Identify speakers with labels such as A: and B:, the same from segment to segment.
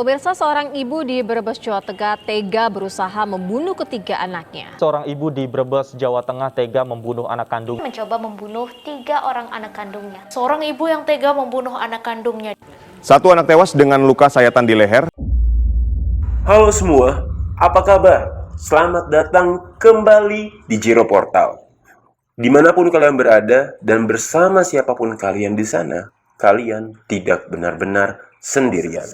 A: Pemirsa, seorang ibu di Brebes, Jawa Tengah tega berusaha membunuh ketiga anaknya.
B: Seorang ibu di Brebes, Jawa Tengah tega membunuh anak kandung.
C: Mencoba membunuh 3 orang anak kandungnya. Seorang ibu yang tega membunuh anak kandungnya.
D: Satu anak tewas dengan luka sayatan di leher.
E: Halo semua, apa kabar? Selamat datang kembali di Jiro Portal. Dimanapun kalian berada dan bersama siapapun kalian di sana, kalian tidak benar-benar sendirian.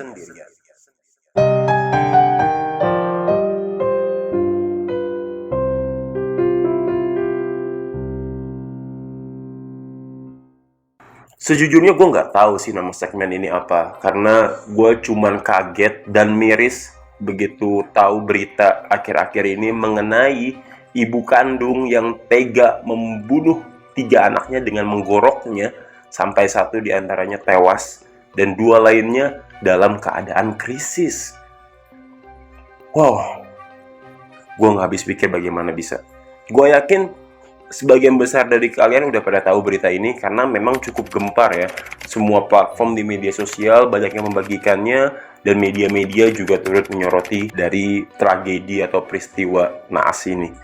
E: Sejujurnya gue nggak tahu sih nama segmen ini apa, karena gue cuman kaget dan miris begitu tahu berita akhir-akhir ini mengenai ibu kandung yang tega membunuh 3 anaknya dengan menggoroknya sampai 1 diantaranya tewas dan 2 lainnya dalam keadaan krisis. Wow, gue nggak habis pikir bagaimana bisa. Gue yakin sebagian besar dari kalian udah pada tahu berita ini karena memang cukup gempar ya. Semua platform di media sosial banyak yang membagikannya dan media-media juga turut menyoroti dari tragedi atau peristiwa naas ini.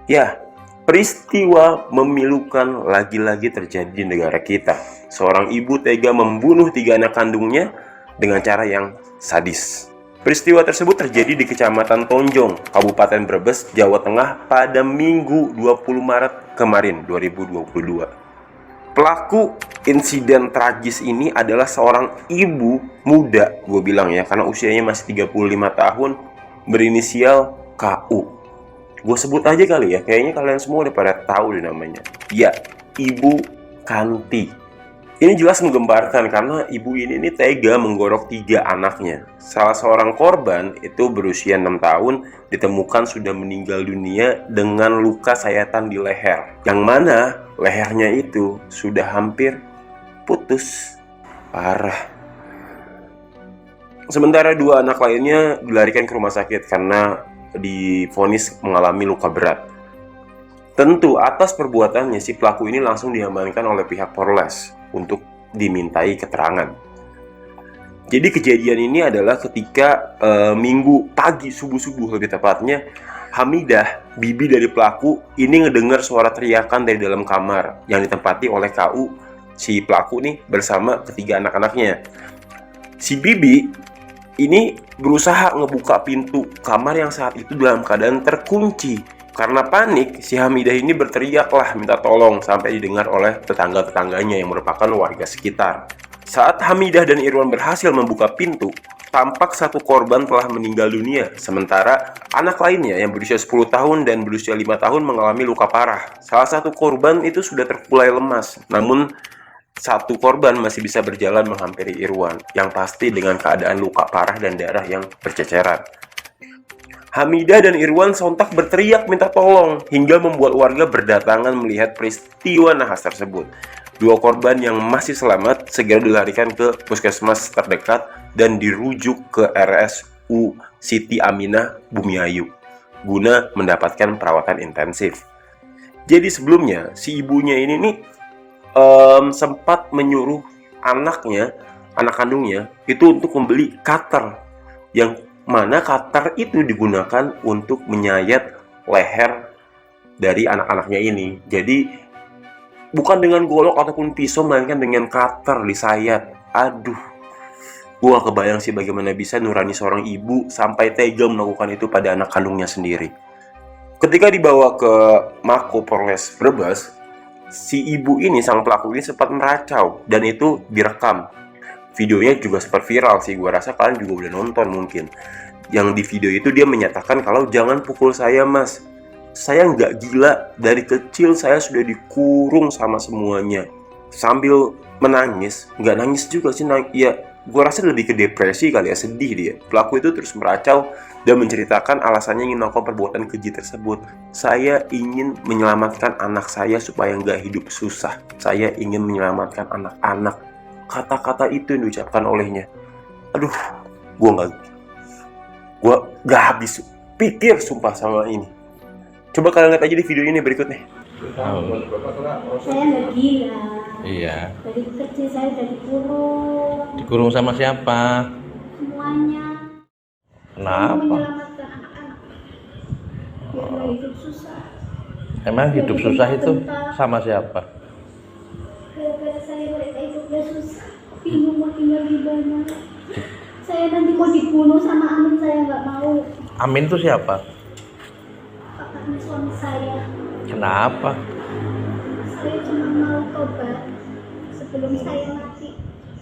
E: Ya, peristiwa memilukan lagi-lagi terjadi di negara kita. Seorang ibu tega membunuh 3 anak kandungnya dengan cara yang sadis. Peristiwa tersebut terjadi di Kecamatan Tonjong, Kabupaten Brebes, Jawa Tengah pada Minggu 20 Maret kemarin 2022. Pelaku insiden tragis ini adalah seorang ibu muda, gue bilang ya, karena usianya masih 35 tahun, berinisial KU. Gue sebut aja kali ya, kayaknya kalian semua udah pada tahu deh namanya. Ya, Ibu Kanti. Ini jelas menggemparkan karena ibu ini tega menggorok 3 anaknya. Salah seorang korban itu berusia 6 tahun ditemukan sudah meninggal dunia dengan luka sayatan di leher. Yang mana lehernya itu sudah hampir putus. Parah. Sementara 2 anak lainnya dilarikan ke rumah sakit karena divonis mengalami luka berat. Tentu atas perbuatannya si pelaku ini langsung diamankan oleh pihak Polres untuk dimintai keterangan. Jadi kejadian ini adalah ketika Minggu pagi, subuh-subuh lebih tepatnya, Hamidah, bibi dari pelaku, ini ngedengar suara teriakan dari dalam kamar yang ditempati oleh KU si pelaku nih bersama ketiga anak-anaknya. Si bibi ini berusaha ngebuka pintu kamar yang saat itu dalam keadaan terkunci. Karena panik, si Hamidah ini berteriaklah minta tolong sampai didengar oleh tetangga-tetangganya yang merupakan warga sekitar. Saat Hamidah dan Irwan berhasil membuka pintu, tampak 1 korban telah meninggal dunia, sementara anak lainnya yang berusia 10 tahun dan berusia 5 tahun mengalami luka parah. Salah satu korban itu sudah terkulai lemas, namun 1 korban masih bisa berjalan menghampiri Irwan, yang pasti dengan keadaan luka parah dan darah yang berceceran. Hamidah dan Irwan sontak berteriak minta tolong hingga membuat warga berdatangan melihat peristiwa nahas tersebut. 2 korban yang masih selamat segera dilarikan ke puskesmas terdekat dan dirujuk ke RSU Siti Aminah Bumiayu guna mendapatkan perawatan intensif. Jadi sebelumnya si ibunya ini sempat menyuruh anak kandungnya itu untuk membeli cutter yang mana cutter itu digunakan untuk menyayat leher dari anak-anaknya ini. Jadi bukan dengan golok ataupun pisau, melainkan dengan cutter disayat. Aduh, gua kebayang sih bagaimana bisa nurani seorang ibu sampai tega melakukan itu pada anak kandungnya sendiri. Ketika dibawa ke Mako Polres Brebes, si ibu ini, sang pelaku ini sempat meracau dan itu direkam. Videonya juga sempat viral sih, gue rasa kalian juga udah nonton mungkin. Yang di video itu dia menyatakan kalau jangan pukul saya mas, saya nggak gila, dari kecil saya sudah dikurung sama semuanya. Sambil menangis, nggak nangis juga sih, ya gue rasa lebih ke depresi kali ya, sedih dia. Pelaku itu terus meracau dan menceritakan alasannya ingin melakukan perbuatan keji tersebut. Saya ingin menyelamatkan anak saya supaya nggak hidup susah. Saya ingin menyelamatkan anak-anak. Kata-kata itu yang diucapkan olehnya. Aduh, gue gak habis pikir sumpah sama ini. Coba kalian lihat aja di video ini berikutnya.
F: Saya nggak gila.
G: Iya.
F: Dari kecil saya udah dikurung.
G: Dikurung sama siapa?
F: Semua Saya mau
G: Kenapa?
F: menyelamatkan anak-anak. Biar nggak hidup susah.
G: Emang hidup susah itu sama siapa?
F: Gara-gara saya mereka hidupnya susah. Bingung mau tinggal di mana. Saya nanti mau dibunuh sama Amin, saya nggak mau.
G: Amin itu siapa?
F: Kakaknya suami saya.
G: Kenapa?
F: Saya cuma mau tobat sebelum saya mati.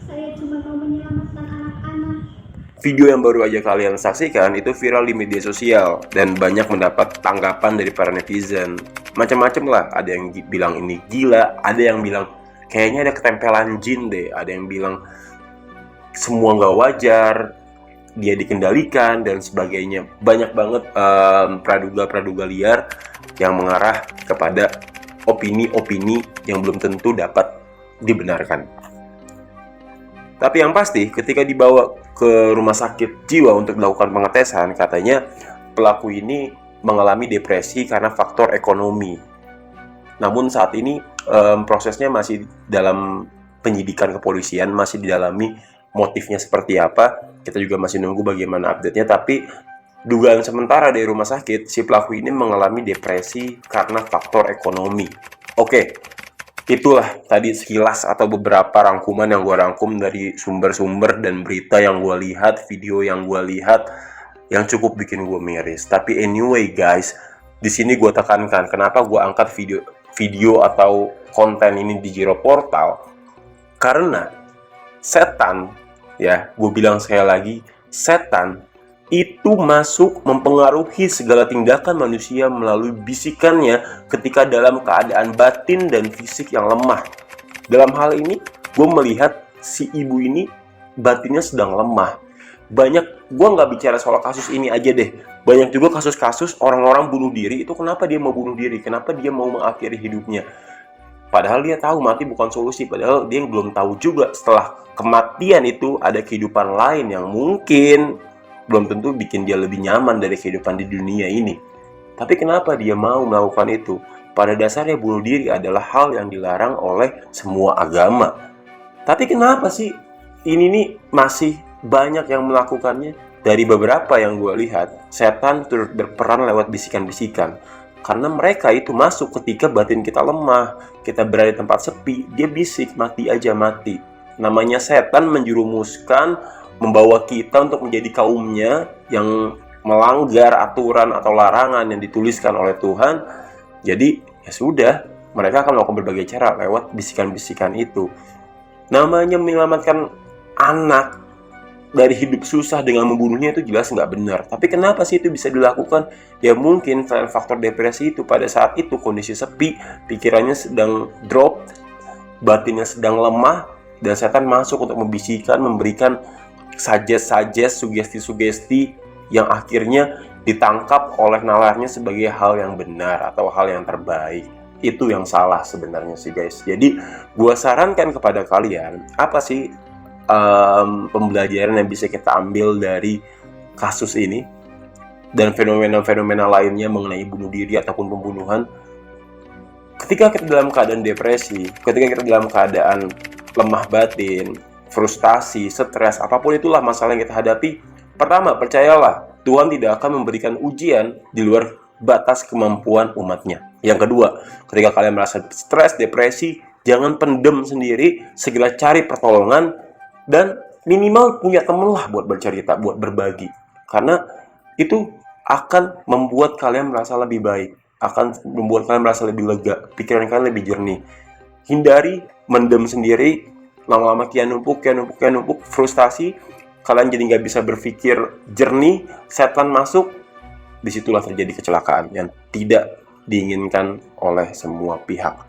F: Saya cuma mau menyelamatkan anak-anak.
E: Video yang baru aja kalian saksikan itu viral di media sosial dan banyak mendapat tanggapan dari para netizen. Macam-macam lah, ada yang bilang ini gila, ada yang bilang kayaknya ada ketempelan jin deh, ada yang bilang semua nggak wajar, dia dikendalikan dan sebagainya. Banyak banget praduga-praduga liar yang mengarah kepada opini-opini yang belum tentu dapat dibenarkan. Tapi yang pasti ketika dibawa ke rumah sakit jiwa untuk dilakukan pengetesan, katanya pelaku ini mengalami depresi karena faktor ekonomi. Namun saat ini prosesnya masih dalam penyidikan kepolisian, masih didalami motifnya seperti apa. Kita juga masih nunggu bagaimana update-nya, tapi dugaan sementara dari rumah sakit, si pelaku ini mengalami depresi karena faktor ekonomi. Oke. Itulah tadi sekilas atau beberapa rangkuman yang gue rangkum dari sumber-sumber dan berita yang gue lihat, video yang gue lihat, yang cukup bikin gue miris. Tapi anyway guys, di sini gue tekankan kenapa gue angkat video atau konten ini di Jero Portal, karena setan, ya gue bilang sekali lagi, setan itu masuk mempengaruhi segala tindakan manusia melalui bisikannya ketika dalam keadaan batin dan fisik yang lemah. Dalam hal ini, gue melihat si ibu ini batinnya sedang lemah. Gue nggak bicara soal kasus ini aja deh. Banyak juga kasus-kasus orang-orang bunuh diri, itu kenapa dia mau bunuh diri? Kenapa dia mau mengakhiri hidupnya? Padahal dia tahu mati bukan solusi, padahal dia belum tahu juga setelah kematian itu ada kehidupan lain yang mungkin belum tentu bikin dia lebih nyaman dari kehidupan di dunia ini. Tapi kenapa dia mau melakukan itu? Pada dasarnya bunuh diri adalah hal yang dilarang oleh semua agama. Tapi kenapa sih ini nih masih banyak yang melakukannya? Dari beberapa yang gue lihat, setan turut berperan lewat bisikan-bisikan. Karena mereka itu masuk ketika batin kita lemah, kita berada di tempat sepi, dia bisik, mati aja mati. Namanya setan menjerumuskan, membawa kita untuk menjadi kaumnya yang melanggar aturan atau larangan yang dituliskan oleh Tuhan. Jadi ya sudah, mereka akan melakukan berbagai cara lewat bisikan-bisikan itu. Namanya menyelamatkan anak dari hidup susah dengan membunuhnya itu jelas nggak benar. Tapi kenapa sih itu bisa dilakukan? Ya mungkin selain faktor depresi itu, pada saat itu kondisi sepi, pikirannya sedang drop, batinnya sedang lemah, dan setan masuk untuk membisikkan, memberikan suggest, sugesti-sugesti yang akhirnya ditangkap oleh nalarnya sebagai hal yang benar atau hal yang terbaik. Itu yang salah sebenarnya sih guys. Jadi gue sarankan kepada kalian, apa sih pembelajaran yang bisa kita ambil dari kasus ini dan fenomena-fenomena lainnya mengenai bunuh diri ataupun pembunuhan. Ketika kita dalam keadaan depresi, ketika kita dalam keadaan lemah batin, frustasi, stres, apapun itulah masalah yang kita hadapi, pertama, percayalah, Tuhan tidak akan memberikan ujian di luar batas kemampuan umatnya. Yang kedua, ketika kalian merasa stres, depresi, jangan pendem sendiri, segera cari pertolongan, dan minimal punya temen lah buat bercerita, buat berbagi. Karena itu akan membuat kalian merasa lebih baik, akan membuat kalian merasa lebih lega, pikiran kalian lebih jernih. Hindari mendem sendiri, lama-lama kian numpuk, frustasi, kalian jadi nggak bisa berpikir jernih, setan masuk, disitulah terjadi kecelakaan yang tidak diinginkan oleh semua pihak.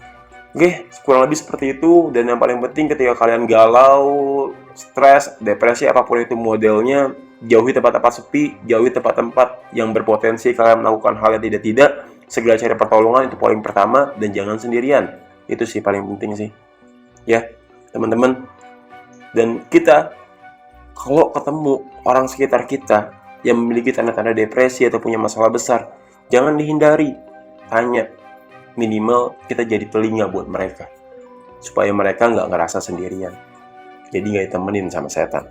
E: Oke, kurang lebih seperti itu, dan yang paling penting ketika kalian galau, stres, depresi, apapun itu modelnya, jauhi tempat-tempat sepi, jauhi tempat-tempat yang berpotensi kalian melakukan hal yang tidak-tidak, segera cari pertolongan, itu paling pertama, dan jangan sendirian. Itu sih paling penting sih. Ya. Teman-teman, dan kita kalau ketemu orang sekitar kita yang memiliki tanda-tanda depresi atau punya masalah besar, jangan dihindari, tanya, minimal kita jadi telinga buat mereka supaya mereka nggak ngerasa sendirian, jadi nggak ditemenin sama setan.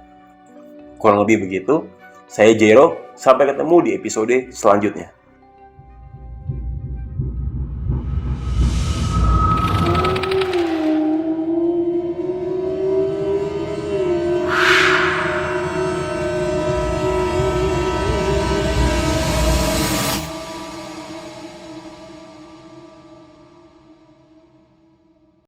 E: Kurang lebih begitu. Saya Jero, Sampai ketemu di episode selanjutnya.